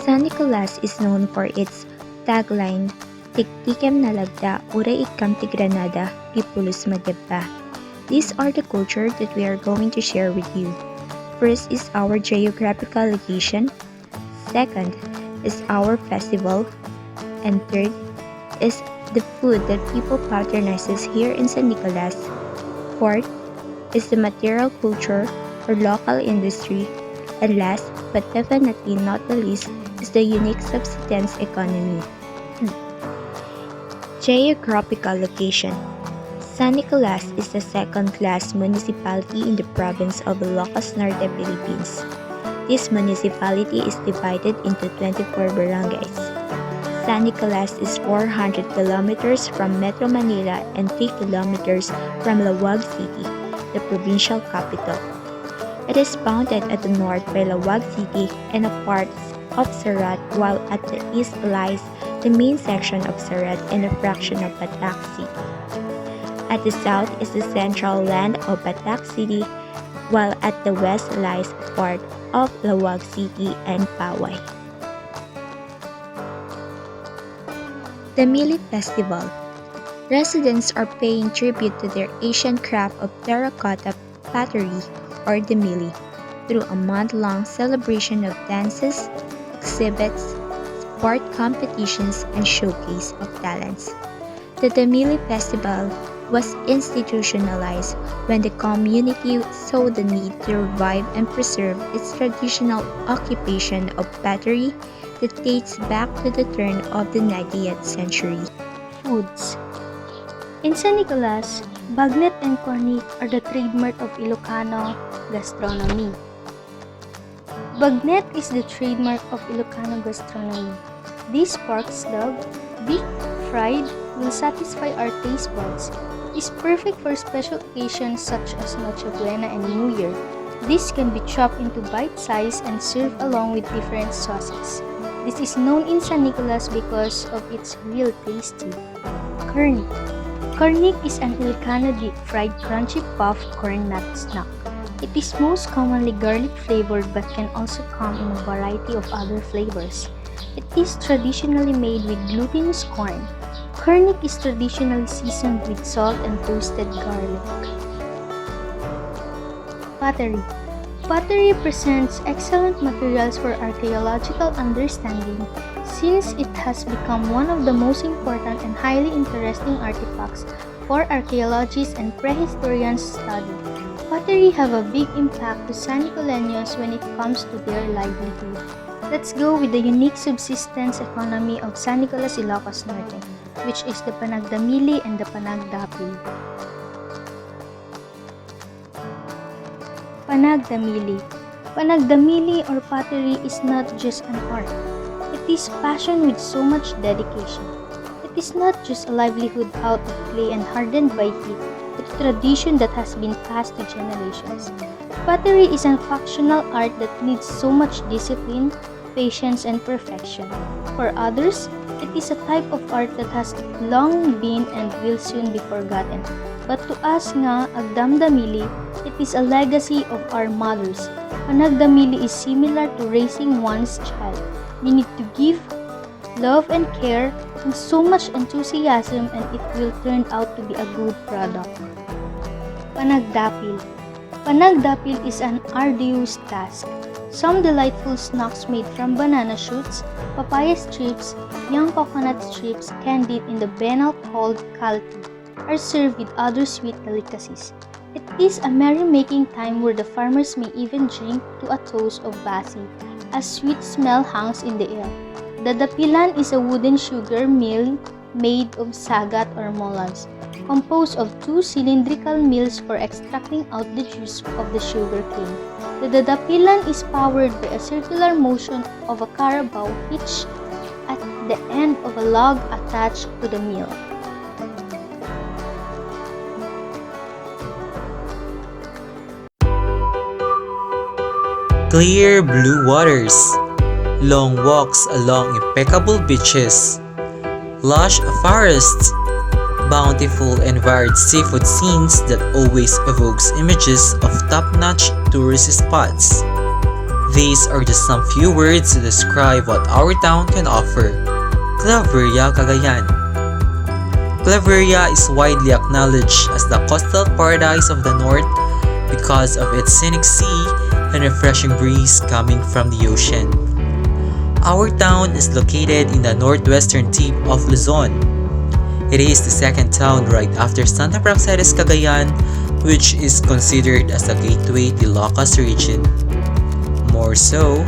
San Nicolas is known for its tagline, Tiktikem na lagda, uray ikam ti Granada, pipulus mageba. These are the culture that we are going to share with you. First is our geographical location. Second is our festival. And third is the food that people patronizes here in San Nicolas. Fourth is the material culture or local industry. And last but definitely not the least is the unique subsistence economy. Geographical location. San Nicolas is the second-class municipality in the province of Ilocos Norte, Philippines. This municipality is divided into 24 barangays. San Nicolas is 400 kilometers from Metro Manila and 3 kilometers from Laoag City, the provincial capital. It is bounded at the north by Laoag City and a part of Surat, while at the east lies the main section of Surat and a fraction of Batak City. At the south is the central land of Batak City, while at the west lies part of Laoag City and Paway. The Mili Festival. Residents are paying tribute to their ancient craft of terracotta pottery, or the Mili, through a month-long celebration of dances, exhibits, sport competitions, and showcase of talents. The Mili Festival was institutionalized when the community saw the need to revive and preserve its traditional occupation of pottery that dates back to the turn of the 19th century. Foods. In San Nicolas, bagnet and cornic are the trademark of Ilocano gastronomy. Bagnet is the trademark of Ilocano gastronomy. This pork slab, deep fried, will satisfy our taste buds. It is perfect for special occasions such as Noche Buena and New Year. This can be chopped into bite size and served along with different sauces. This is known in San Nicolas because of its real tasty. Cornic. Cornic is an Ilocano deep-fried crunchy puff corn nut snack. It is most commonly garlic flavored but can also come in a variety of other flavors. It is traditionally made with glutinous corn. Cornic is traditionally seasoned with salt and toasted garlic. Pottery. Pottery presents excellent materials for archaeological understanding since it has become one of the most important and highly interesting artifacts for archaeologists and prehistorians to study. Pottery have a big impact to San Nicoleños when it comes to their livelihood. Let's go with the unique subsistence economy of San Nicolas, Ilocos Norte, which is the panagdamili and the panagdapil. Panagdamili. Panagdamili or pottery is not just an art. It is passion with so much dedication. It is not just a livelihood out of clay and hardened by heat, but a tradition that has been passed to generations. Pottery is a functional art that needs so much discipline, patience, and perfection. For others, it is a type of art that has long been and will soon be forgotten. But to us nga, agdamdamili, it is a legacy of our mothers. Panagdamili is similar to raising one's child. You need to give love and care and so much enthusiasm, and it will turn out to be a good product. Panagdapil. Panagdapil is an arduous task. Some delightful snacks made from banana shoots, papaya strips, young coconut strips candied in the banal called kalti are served with other sweet delicacies. It is a merry-making time where the farmers may even drink to a toast of basi, as sweet smell hangs in the air. The dapilan is a wooden sugar mill made of sagat or molasses, composed of two cylindrical mills for extracting out the juice of the sugar cane. The dapilan is powered by a circular motion of a carabao hitched at the end of a log attached to the mill. Clear blue waters, long walks along impeccable beaches, lush forests, bountiful and varied seafood scenes that always evokes images of top-notch tourist spots. These are just some few words to describe what our town can offer. Claveria, Cagayan. Claveria is widely acknowledged as the coastal paradise of the north because of its scenic sea and refreshing breeze coming from the ocean. Our town is located in the northwestern tip of Luzon. It is the second town right after Santa Praxedes, Cagayan, which is considered as a gateway to Ilocos region. More so,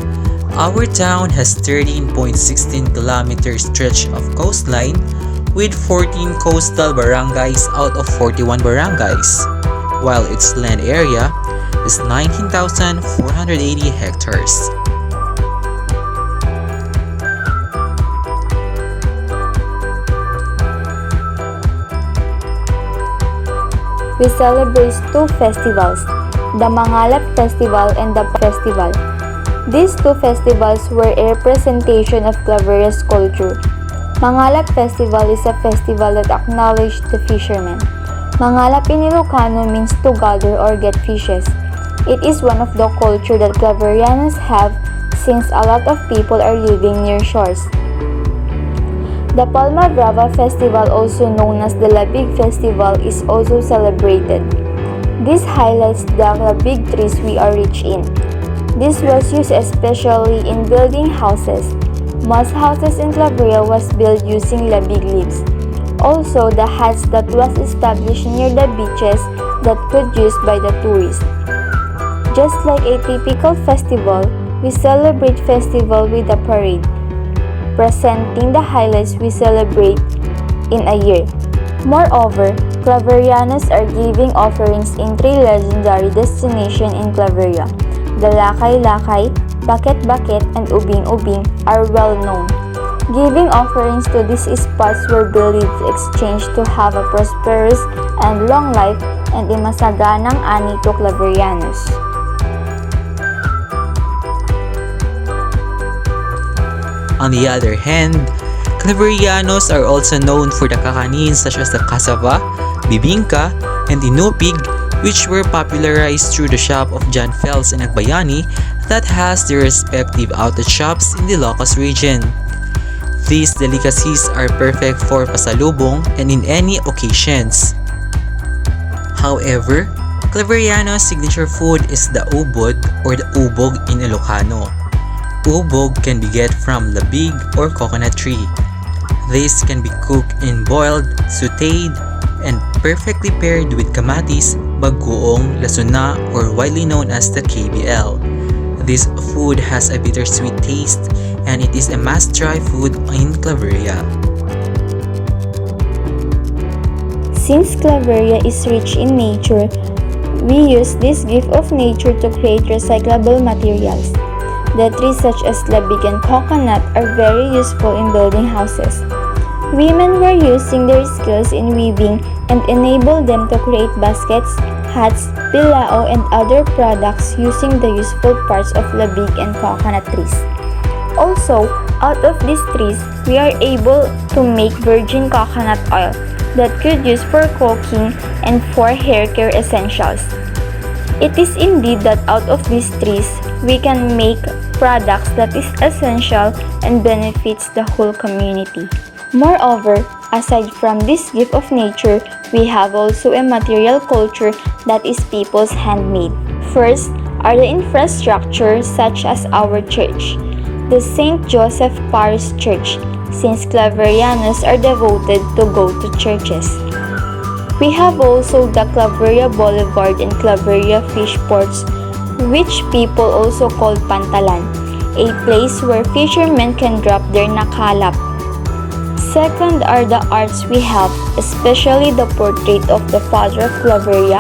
our town has 13.16 kilometer stretch of coastline with 14 coastal barangays out of 41 barangays, while its land area is 19,480 hectares. We celebrate two festivals, the Mangalap Festival and the Festival. These two festivals were a representation of Claveria's culture. Mangalap Festival is a festival that acknowledges the fishermen. Mangalap in Ilocano means to gather or get fishes. It is one of the culture that Claverianos have since a lot of people are living near shores. The Palma Brava Festival, also known as the Labig Festival, is also celebrated. This highlights the labig trees we are rich in. This was used especially in building houses. Most houses in Claveria was built using labig leaves. Also, the huts that was established near the beaches that could used by the tourists. Just like a typical festival, we celebrate festival with a parade, presenting the highlights we celebrate in a year. Moreover, Claverianos are giving offerings in three legendary destinations in Claveria. The Lakay-Lakay, Baket-Baket, and Ubing-Ubing are well known. Giving offerings to these spots were believed exchanged to have a prosperous and long life and a masaganang ani to Claverianos. On the other hand, Claverianos are also known for the kakanin such as the cassava, bibingka, and inupig, which were popularized through the shop of John Fels in Agbayani that has their respective outlet shops in the Ilocos region. These delicacies are perfect for pasalubong and in any occasions. However, Claveriano's signature food is the ubod or the ubog in Ilocano. Ubog can be get from labig or coconut tree. This can be cooked in boiled, sautéed, and perfectly paired with kamatis, bagoong, lasuna, or widely known as the KBL. This food has a bittersweet taste and it is a must-try food in Claveria. Since Claveria is rich in nature, we use this gift of nature to create recyclable materials. The trees such as labig and coconut are very useful in building houses. Women were using their skills in weaving and enabled them to create baskets, hats, bilao, and other products using the useful parts of labig and coconut trees. Also, out of these trees, we are able to make virgin coconut oil that could use for cooking and for hair care essentials. It is indeed that out of these trees, we can make products that is essential and benefits the whole community. Moreover, aside from this gift of nature, we have also a material culture that is people's handmade. First are the infrastructure such as our church, the St. Joseph Parish Church, since Claverianos are devoted to go to churches. We have also the Claveria Boulevard and Claveria Fish Ports, which people also call Pantalan, a place where fishermen can drop their nakalap. Second are the arts we have, especially the portrait of the father of Claveria,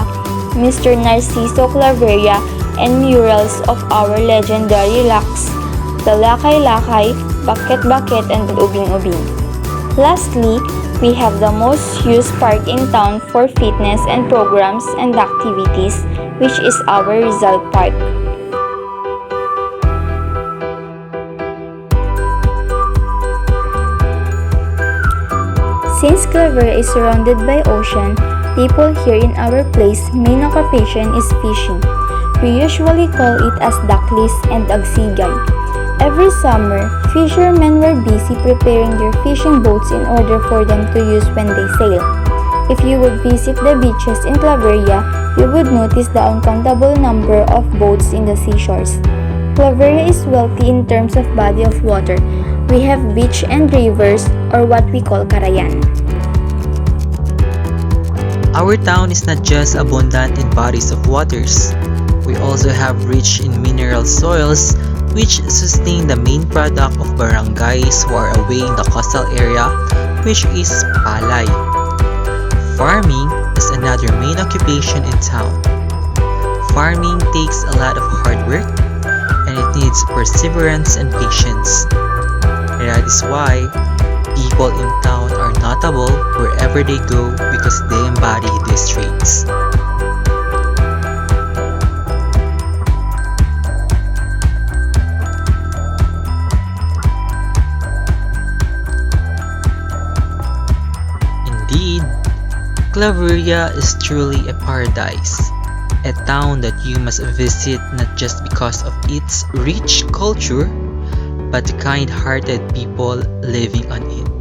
Mr. Narciso Claveria, and murals of our legendary laks, the Lakay-Lakay, Baket-Baket, and Ubing-Ubing. Lastly, we have the most used park in town for fitness and programs and activities, which is our Rizal Park. Since Claveria is surrounded by ocean, people here in our place main occupation is fishing. We usually call it as daklis and agsigay. Every summer, fishermen were busy preparing their fishing boats in order for them to use when they sail. If you would visit the beaches in Claveria, you would notice the uncountable number of boats in the seashores. Claveria is wealthy in terms of body of water. We have beach and rivers, or what we call karayan. Our town is not just abundant in bodies of waters. We also have rich in mineral soils which sustain the main product of barangays who are away in the coastal area, which is palay. Farming is another main occupation in town. Farming takes a lot of hard work and it needs perseverance and patience. That is why people in town are notable wherever they go because they embody these traits. Indeed, Claveria is truly a paradise, a town that you must visit not just because of its rich culture, but the kind-hearted people living on it.